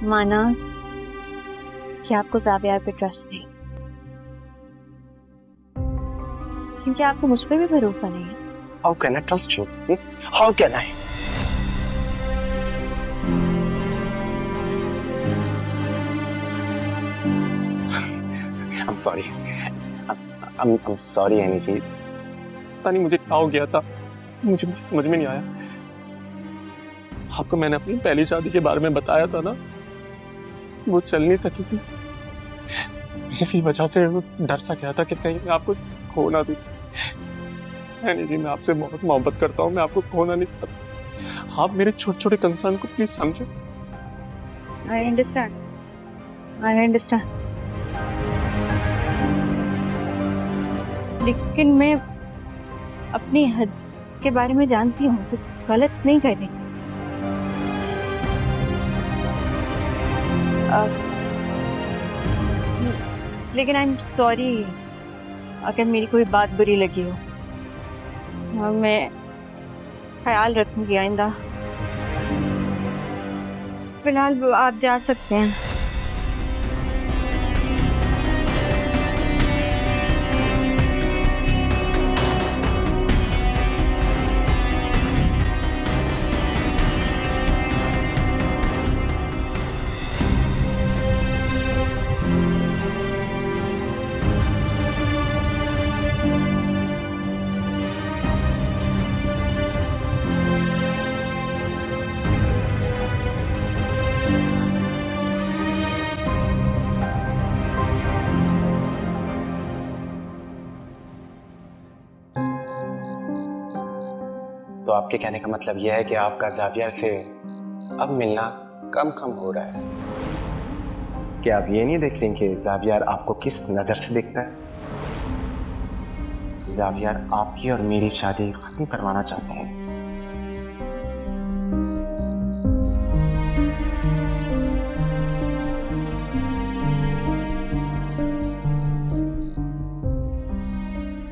माना कि आपको ज़ाविया पे ट्रस्ट नहीं, क्योंकि आपको मुझ पे भी भरोसा नहीं है। How can I trust you? How can I? I'm sorry. I'm sorry, Annie ji. पता नहीं मुझे क्या हो गया था, मुझे समझ में नहीं आया। आपको मैंने अपनी पहली शादी के बारे में बताया था ना, वो चल नहीं सकी थी। इसी वजह से डर सा गया था कि कहीं मैं आपको खो ना दूं। एनी जी, मैं आपसे बहुत मोहब्बत करता हूँ, मैं आपको खोना नहीं चाहता। आप मेरे छोटे छोटे कंसर्न को प्लीज समझो। I understand. लेकिन मैं अपनी हद के बारे में जानती हूँ, कुछ गलत नहीं कर रही। लेकिन आई एम सॉरी अगर मेरी कोई बात बुरी लगी हो। मैं ख्याल रखूंगी आइंदा। फिलहाल आप जा सकते हैं। तो आपके कहने का मतलब यह है कि आपका ज़ाविया से अब मिलना कम हो रहा है। क्या आप ये नहीं देख रहे कि ज़ाविया आपको किस नजर से देखता है? ज़ाविया आपकी और मेरी शादी खत्म करवाना चाहते हैं।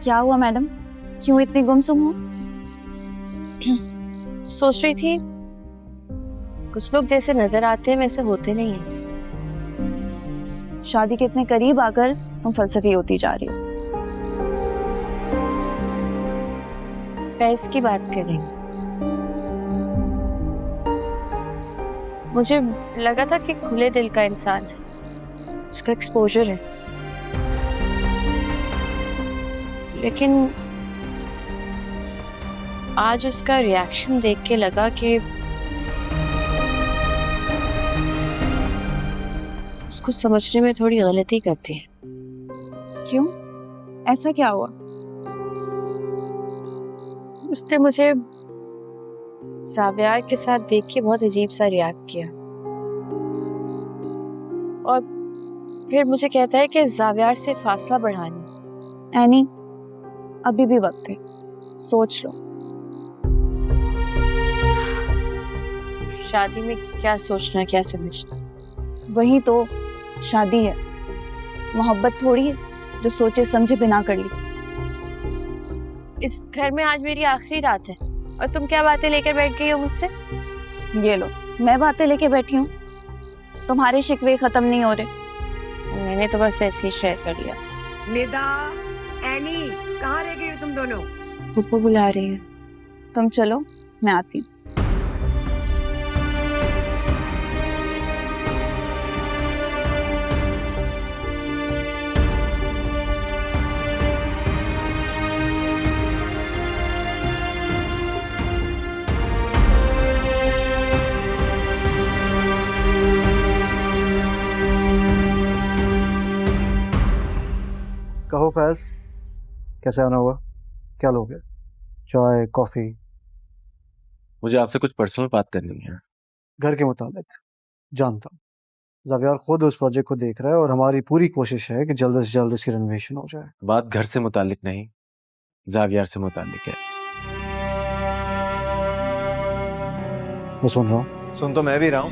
क्या हुआ मैडम, क्यों इतनी गुमसुम हो? सोच रही थी कुछ लोग जैसे नजर आते हैं वैसे होते नहीं हैं। शादी के इतने करीब आकर तुम फलसफी होती जा रही हो। फैज की बात कर रही हूँ। मुझे लगा था कि खुले दिल का इंसान है, उसका एक्सपोजर है, लेकिन आज उसका रिएक्शन देख के लगा कि उसको समझने में थोड़ी गलती करती है। क्यों, ऐसा क्या हुआ? उसने मुझे ज़ाविया के साथ देख के बहुत अजीब सा रिएक्ट किया और फिर मुझे कहता है कि ज़ाविया से फासला बढ़ानी। एनी, अभी भी वक्त है, सोच लो। शादी में क्या सोचना क्या समझना? वही तो शादी है, मोहब्बत थोड़ी है जो सोचे समझे बिना कर ली। इस घर में आज मेरी आखिरी रात है और तुम क्या बातें लेकर बैठ गई हो मुझसे? ये लो, मैं बातें लेके बैठी हूँ, तुम्हारे शिकवे खत्म नहीं हो रहे। मैंने तो बस ऐसे ही शेयर कर लिया था। निदा, एनी, कहाँ रह गई हो तुम दोनों? पप्पू बुला रही है। तुम चलो, मैं आती हूँ। कहो फैज, कैसे आना हुआ? क्या लोगे? चाय, कॉफी? मुझे आपसे कुछ पर्सनल बात करनी है। घर के मुताबिक जानता हूँ ज़ाविया खुद उस प्रोजेक्ट को देख रहा है और हमारी पूरी कोशिश है कि जल्द से जल्द उसकी रेनोवेशन हो जाए। बात घर से मुतालिक नहीं, ज़ाविया से मुतालिक है। मैं सुन रहा हूँ। सुन तो मैं भी रहा हूँ,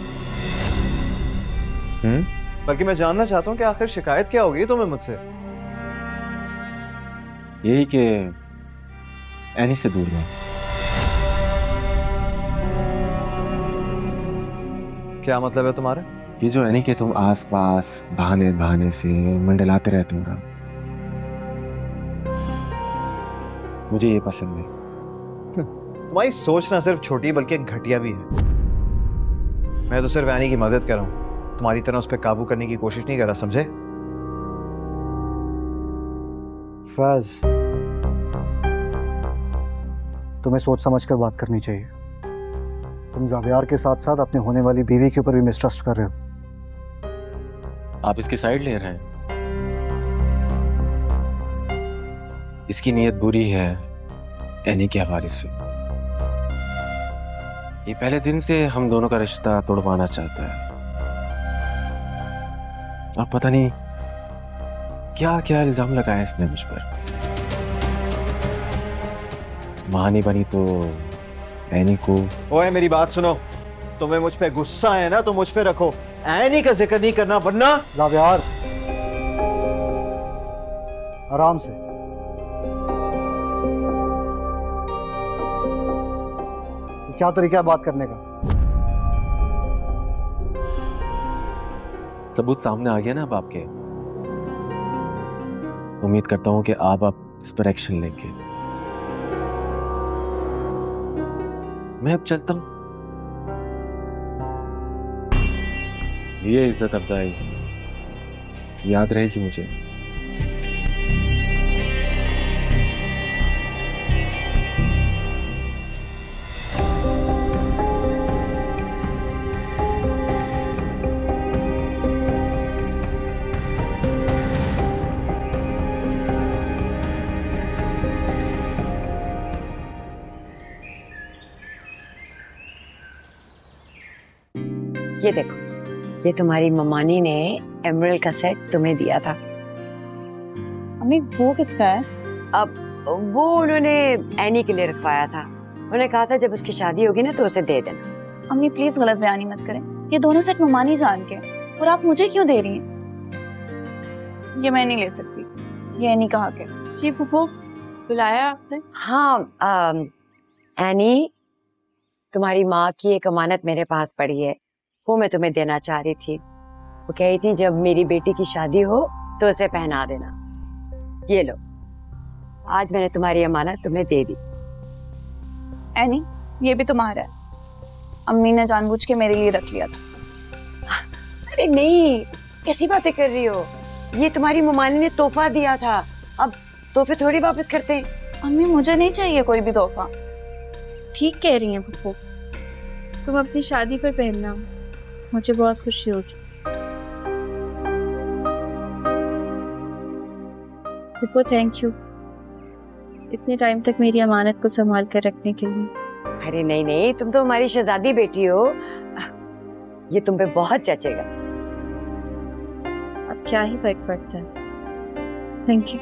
बल्कि मैं जानना चाहता हूँ कि आखिर शिकायत क्या होगी तुम्हें मुझसे? यही कि एनी से दूर रहो। क्या मतलब है तुम्हारा? ये जो है नहीं कि तुम आस पास बहाने बहाने से मंडलाते रहते हो ना, मुझे ये पसंद है। तुम्हारी सोच ना सिर्फ छोटी बल्कि घटिया भी है। मैं तो सिर्फ एनी की मदद कर रहा हूँ, तुम्हारी तरह उस पर काबू करने की कोशिश नहीं कर रहा, समझे? फैज, तुम्हें सोच समझ कर बात करनी चाहिए। तुम जावियार के साथ साथ अपने होने वाली बीवी के ऊपर भी मिसट्रस्ट कर रहे हो। आप इसकी साइड ले रहे हैं। इसकी नीयत बुरी है एनी के हवाले से। ये पहले दिन से हम दोनों का रिश्ता तोड़वाना चाहता है, और पता नहीं क्या क्या इल्जाम लगाया इसने मुझ पर। मां नहीं बनी तो एनी को। ओए मेरी बात सुनो, तुम्हें मुझ पे गुस्सा है ना तो मुझ पे रखो, एनी का जिक्र नहीं करना, वरना। जावियार, आराम से। क्या तरीका है बात करने का? सबूत सामने आ गया ना अब आपके। उम्मीद करता हूं कि आप इस पर एक्शन लेंगे। मैं अब चलता हूं। ये इज्जत अफजाई याद रहेगी मुझे। ये देखो, ये तुम्हारी ममानी ने एमरल्ड का सेट तुम्हें दिया था। अम्मी वो किसका है? अब वो उन्होंने एनी के लिए रखवाया था। उन्होंने कहा था जब उसकी शादी होगी ना तो उसे दे देना। अम्मी प्लीज गलत बयानी मत करें, ये दोनों सेट ममानी जान के, और आप मुझे क्यों दे रही हैं? ये मैं नहीं ले सकती, ये एनी कहा के। जी फूफो, बुलाया आपने? हाँ, एनी, तुम्हारी माँ की एक अमानत मेरे पास पड़ी है, वो मैं तुम्हें देना चाह रही थी। वो कही थी जब मेरी बेटी की शादी हो तो उसे पहना देना। ये लो, आज मैंने तुम्हारी अमानत तुम्हें दे दी। एनी, ये भी तुम्हारा है। अम्मी ने जानबूझ के मेरे लिए रख लिया था। अरे नहीं, कैसी बातें कर रही हो? ये तुम्हारी ममानी ने तोहफा दिया था, अब तोहफे थोड़ी वापस करते हैं। अम्मी मुझे नहीं चाहिए कोई भी तोहफा। ठीक कह रही हैं फूफो, तुम अपनी शादी पर पहनना, मुझे बहुत खुशी होगी। फूफो थैंक यू, इतने टाइम तक मेरी अमानत को संभाल कर रखने के लिए। अरे नहीं नहीं, तुम तो हमारी शहजादी बेटी हो, ये तुम पे बहुत जचेगा। अब क्या ही फर्क पड़ता है। Thank you.